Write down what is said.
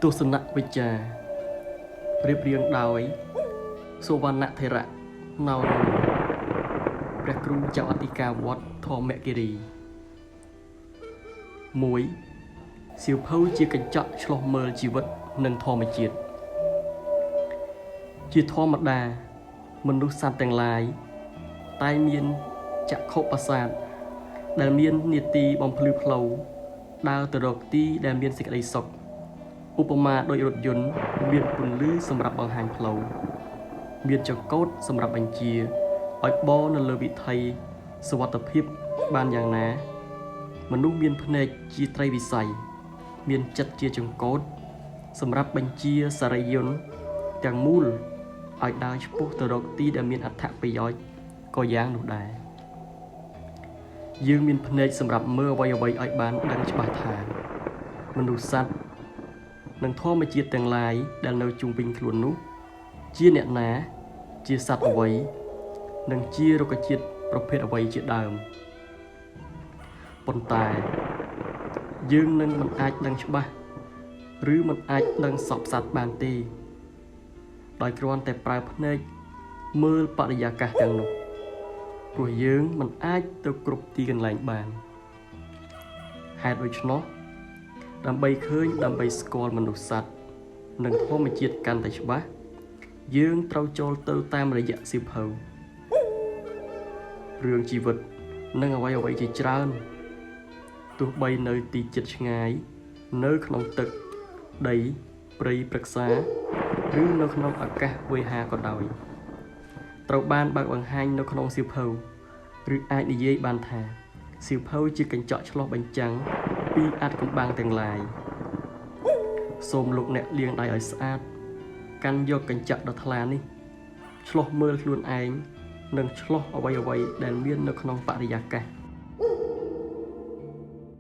ទស្សនវិជ្ជារៀបរៀងដោយសុវណ្ណថេរៈណៅព្រះគ្រូចៅអធិការវត្តធម្មគិរី 1. សៀវភៅជាកញ្ចក់ឆ្លុះមើលជីវិតនិងធម្មជាតិជាធម្មតាមនុស្សសត្វទាំងឡាយតែមានចក្ខុប្រសាទដែលមាននាទីបំភ្លឺផ្លូវដើរទៅរកទីដែលមានសេចក្តីសុខឧបមាដូចរថយន្តមានពន្លឺសម្រាប់បង្ហាញផ្លូវមានចង្កូតសម្រាប់បញ្ជាឲ្យបរនៅលើវិថីសុវត្ថិភាពបានយ៉ាងណាមនុស្សមានភ្នែកជាត្រីវិស័យមានចិត្តជាចង្កូតសម្រាប់បញ្ជាសរិយន្តទាំងមូលឲ្យដើរឆ្ពោះទៅរកទីដែលមានអត្ថប្រយោជន៍ក៏យ៉ាងនោះដែរយើងមានភ្នែកសម្រាប់មើលអ្វីៗឲ្យបានដឹងច្បាស់ថាមនុស្សសត្វនិងធម្មជាតិទាំងឡាយដែលនៅជុំវិញខ្លួននោះជាអ្នកណាជាសត្វអ្វីនិងជារុក្ខជាតិប្រភេទអ្វីជាដើមប៉ុន្តែយើងនឹងមិនអាចដឹងច្បាស់ឬមិនអាចដឹងសពសត្វបានទេដោយគ្រាន់តែប្រើភ្នែកមើលបរិយាកាសទាំងនោះព្រោះយើងមិនអាចទៅគ្រប់ទីកន្លែងបានហេតុដូច្នោះដើម្បីឃើញដើម្បីស្គាល់មនុស្សសត្វនិងធម្មជាតិកាន់តែច្បាស់យើងត្រូវចូលទៅតាមរយៈសៀវភៅរឿងជីវិតនិងអ្វីៗជាច្រើនទោះបីនៅទីជិតឆ្ងាយនៅក្នុងទឹកដីព្រៃព្រឹក្សាឬនៅក្នុងអាកាសវេហាក៏ដោយត្រូវបានបើកបង្ហាញនៅក្នុងសៀវភៅឬអាចនិយាយបានថាសៀវភៅជាកញ្ចក់ឆ្លុះបញ្ចាំងពីអាថ៌កំបាំងទាំងឡាយសូមលោកអ្នកលាងដៃឲ្យស្អាតកាន់យកកញ្ចក់ដ៏ថ្លានេះឆ្លុះមើលខ្លួនឯងនិងឆ្លុះអ្វីៗដែលមាននៅក្នុងបរិយាកាស